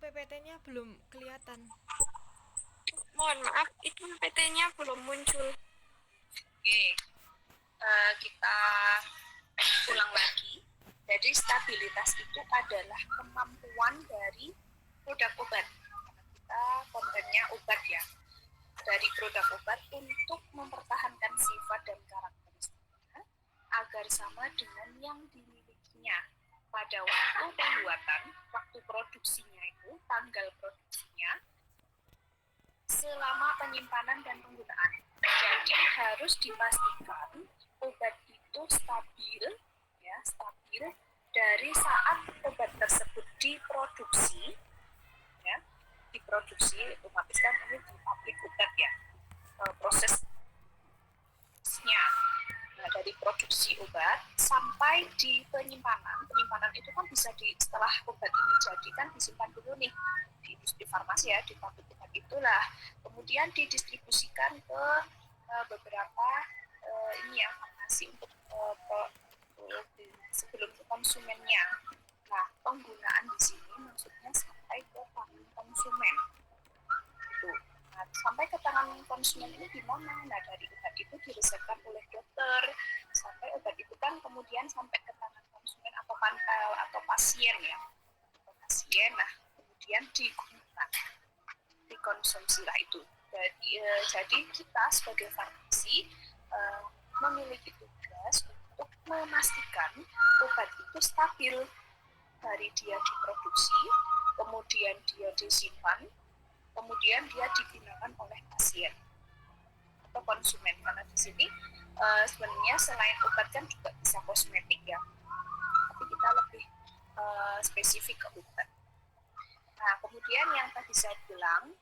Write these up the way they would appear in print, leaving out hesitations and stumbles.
PPT-nya belum kelihatan. Mohon maaf, itu PT-nya belum muncul. Oke, kita ulang lagi. Jadi stabilitas itu adalah kemampuan dari produk obat. Karena kita kontennya obat ya. Dari produk obat untuk mempertahankan sifat dan karakteristiknya agar sama dengan yang dimilikinya pada waktu pembuatan, waktu produksinya itu, tanggal produksinya, selama penyimpanan dan penggunaan. Jadi harus dipastikan obat itu stabil, ya, stabil dari saat obat tersebut diproduksi, ya, diproduksi otomatis kan ini di pabrik obat ya, prosesnya. Nah, dari produksi obat sampai di penyimpanan itu kan bisa setelah obat ini jadi kan disimpan dulu nih di industri farmasi ya, di pabrik obat itulah kemudian didistribusikan ke beberapa ini ya farmasi untuk sebelum ke konsumennya. Nah, penggunaan di sini maksudnya sampai ke tangan konsumen. Itu. Nah, sampai ke tangan konsumen ini gimana? Nah, dari obat itu diresepkan oleh dokter, sampai obat itu kan kemudian sampai ke tangan konsumen atau panpel atau pasien ya. Atau pasien, nah kemudian digunakan, dikonsumsilah itu. Jadi kita sebagai farmasi memiliki tugas untuk memastikan obat itu stabil dari dia diproduksi, kemudian dia disimpan, kemudian dia digunakan oleh pasien atau konsumen. Karena di sini sebenarnya selain obat kan juga bisa kosmetik ya, tapi kita lebih spesifik ke obat. Nah, kemudian yang tadi saya bilang,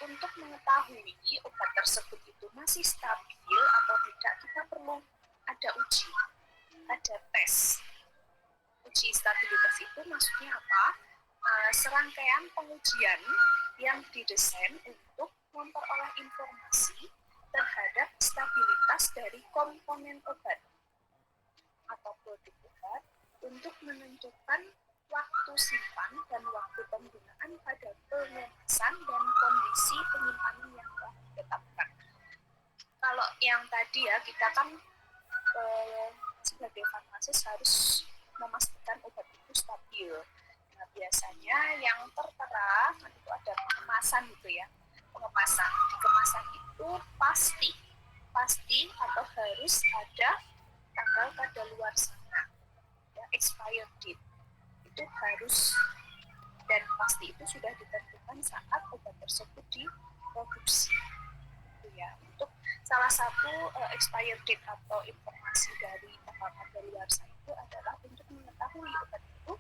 untuk mengetahui obat tersebut itu masih stabil atau tidak, kita perlu ada uji, ada tes. Uji stabilitas itu maksudnya apa? Serangkaian pengujian yang didesain untuk memperoleh informasi terhadap stabilitas dari komponen obat atau produk obat untuk menentukan waktu simpan dan waktu penggunaan pada pengemasan dan kondisi penyimpanan yang telah ditetapkan. Kalau yang tadi ya, kita kan sebagai farmasis harus memastikan obat itu stabil. Nah, biasanya yang tertera itu ada pengemasan gitu ya. Pengemasan. Di kemasan itu pasti atau harus ada tanggal kadaluarsa, ya, expired date. Itu harus dan pasti itu sudah ditentukan saat obat tersebut diproduksi. Itu ya. Untuk salah satu expired date atau informasi dari tanggal kadaluarsa itu adalah untuk mengetahui obat itu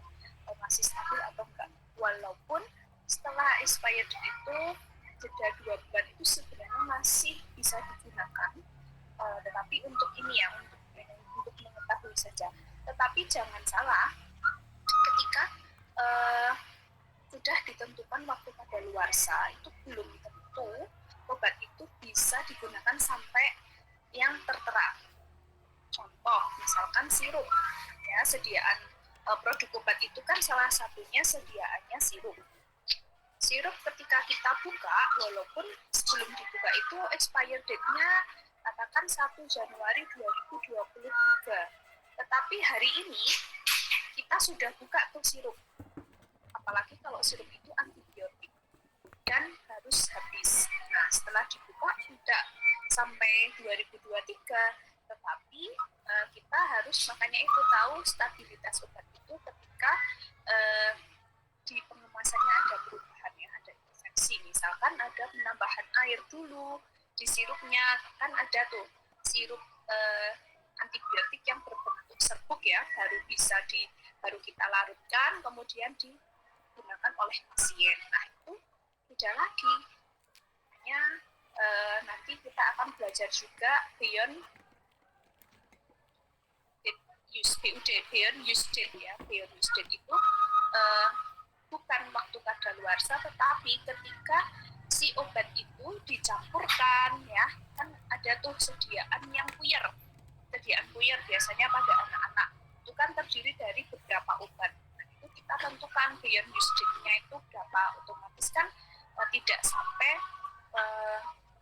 masih stabil atau enggak. Walaupun setelah expired date itu jeda 2 bulan itu sebenarnya masih bisa digunakan, tetapi untuk ini ya, untuk mengetahui saja. Tetapi jangan salah, ketika sudah ditentukan waktu kadaluarsa itu belum tentu obat itu bisa digunakan sampai yang tertera. Contoh, misalkan sirup, ya, sediaan produk obat itu kan salah satunya sediaannya sirup. Sirup ketika kita buka, walaupun sebelum dibuka itu expired date-nya katakan 1 Januari 2023. Tetapi hari ini kita sudah buka tuh sirup. Apalagi kalau sirup itu antibiotik dan harus habis. Nah, setelah dibuka tidak sampai 2023, tetapi kita harus makanya itu tahu stabilitas obat itu ketika di pengemasannya ada perubahan ya, ada infeksi. Misalkan ada penambahan air dulu di sirupnya, kan ada tuh sirup antibiotik yang berbentuk serbuk ya, baru kita larutkan kemudian digunakan oleh pasien. Nah, itu beda lagi. Hanya nanti kita akan belajar juga beyond use date ya. Beyond use date itu bukan waktu kadaluarsa, tetapi ketika si obat itu dicampurkan ya, kan ada tuh sediaan yang puyer. Sediaan puyer biasanya pada anak-anak itu kan terdiri dari beberapa obat. Nah, itu kita tentukan beyond use date-nya itu berapa, otomatis kan tidak sampai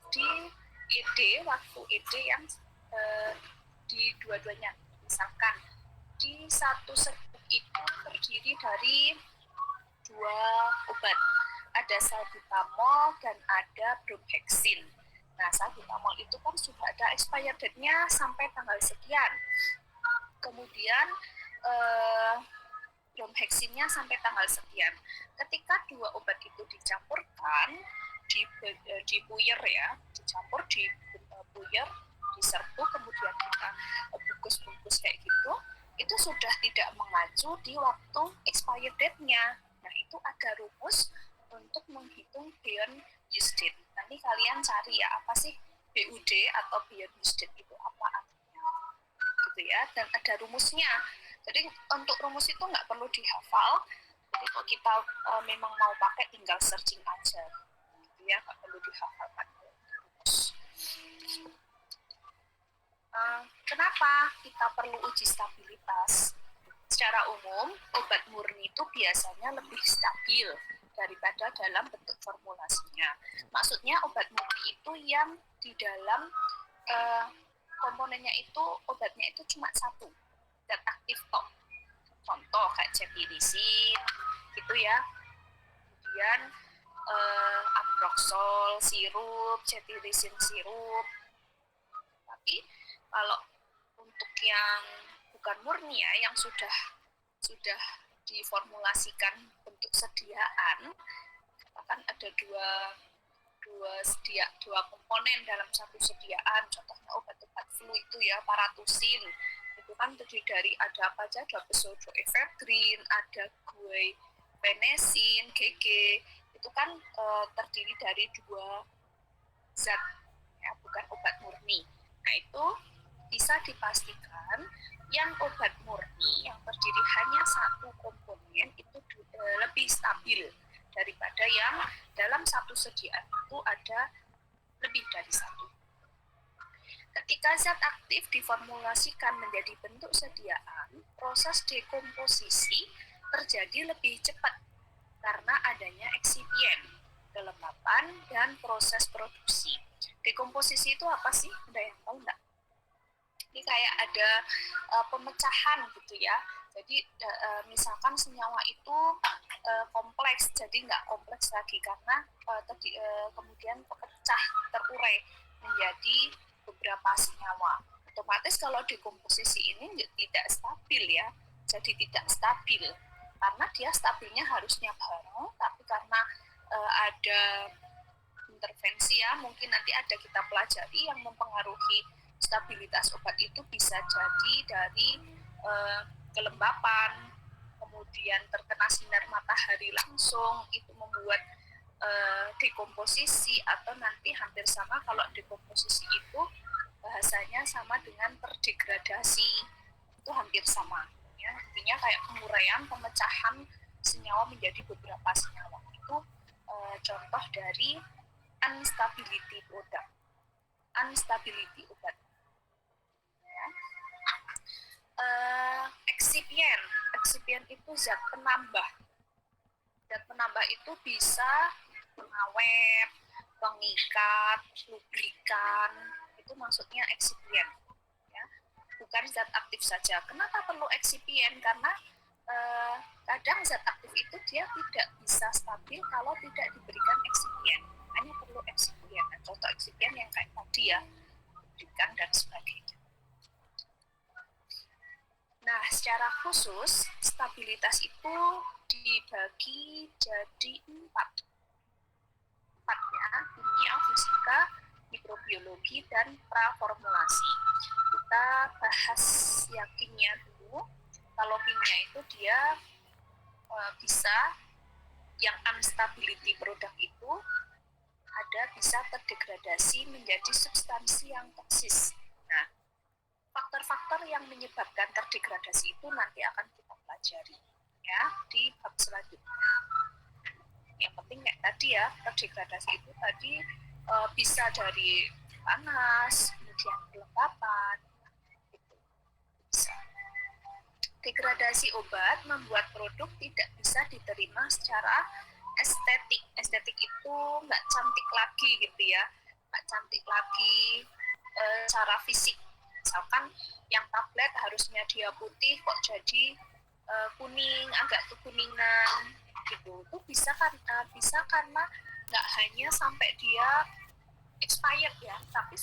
di waktu ED yang di dua-duanya. Misalkan di satu serbuk itu terdiri dari 2 obat, ada salbutamol dan ada bromhexin. Nah, salbutamol itu kan sudah ada expired date-nya sampai tanggal sekian. Kemudian bromhexinnya sampai tanggal sekian. Ketika 2 obat itu dicampurkan, di puyer ya, dicampur di puyer, diserbuk, kemudian kita bungkus-bungkus kayak gitu, itu sudah tidak mengacu di waktu expired date-nya. Nah, itu ada rumus untuk menghitung beyond use date. Nanti kalian cari ya, apa sih BUD atau beyond use date itu apa artinya, gitu ya. Dan ada rumusnya. Jadi untuk rumus itu nggak perlu dihafal. Jadi kalau kita memang mau pakai, tinggal searching aja, gitu ya, nggak perlu dihafalkan rumus. Kenapa kita perlu uji stabilitas? Secara umum, obat murni itu biasanya lebih stabil daripada dalam bentuk formulasinya. Maksudnya obat murni itu yang di dalam komponennya itu, obatnya itu cuma satu, zat aktif tok. Contoh kayak cetirizin, gitu ya. Kemudian ambroxol sirup, cetirizin sirup. Tapi kalau untuk yang bukan murni ya, yang sudah diformulasikan bentuk sediaan, katakan ada dua komponen dalam satu sediaan, contohnya obat-obat flu itu ya, paratusin, itu kan terdiri dari ada apa aja, ada pseudoephedrine, ada guaifenesin, GG, itu kan terdiri dari 2 zat ya, bukan obat murni. Nah, itu bisa dipastikan yang obat murni yang terdiri hanya satu komponen itu lebih stabil daripada yang dalam satu sediaan itu ada lebih dari satu. Ketika zat aktif diformulasikan menjadi bentuk sediaan, proses dekomposisi terjadi lebih cepat karena adanya eksipien, kelembapan, dan proses produksi. Dekomposisi itu apa sih? Ada yang tahu nggak? Ini kayak ada pemecahan gitu ya. Jadi misalkan senyawa itu kompleks, jadi nggak kompleks lagi karena kemudian terpecah, terurai menjadi beberapa senyawa. Otomatis kalau dekomposisi ini tidak stabil ya, jadi tidak stabil karena dia stabilnya harusnya bareng, tapi karena ada intervensi ya, mungkin nanti ada kita pelajari yang mempengaruhi stabilitas obat itu, bisa jadi dari kelembapan, kemudian terkena sinar matahari langsung, itu membuat dekomposisi, atau nanti hampir sama kalau dekomposisi itu bahasanya sama dengan terdegradasi, itu hampir sama ya, intinya kayak penguraian, pemecahan senyawa menjadi beberapa senyawa. Itu contoh dari unstability product, unstability obat ya. Eksipien itu zat penambah. Zat penambah itu bisa pengawet, pengikat, lubrikan, itu maksudnya eksipien ya, bukan zat aktif saja. Kenapa perlu eksipien? Karena kadang zat aktif itu dia tidak bisa stabil kalau tidak diberikan eksipien, hanya perlu eksipien. Nah, contoh eksipien yang kayak tadi ya, lubrikan dan sebagainya. Nah, secara khusus stabilitas itu dibagi jadi 4 ya, kimia, fisika, mikrobiologi, dan praformulasi. Kita bahas yang kimia dulu. Kalau kimia itu dia bisa, yang unstability product itu ada bisa terdegradasi menjadi substansi yang toksis. Nah, faktor-faktor yang menyebabkan terdegradasi itu nanti akan kita pelajari ya di bab selanjutnya. Yang penting kayak tadi ya, terdegradasi itu tadi bisa dari panas, kemudian kelembapan, gitu. Bisa. Degradasi obat membuat produk tidak bisa diterima secara estetik. Estetik itu nggak cantik lagi gitu ya, nggak cantik lagi secara fisik. Misalkan yang tablet harusnya dia putih kok jadi kuning, agak kekuningan gitu. Itu bisa karena nggak hanya sampai dia expired ya, tapi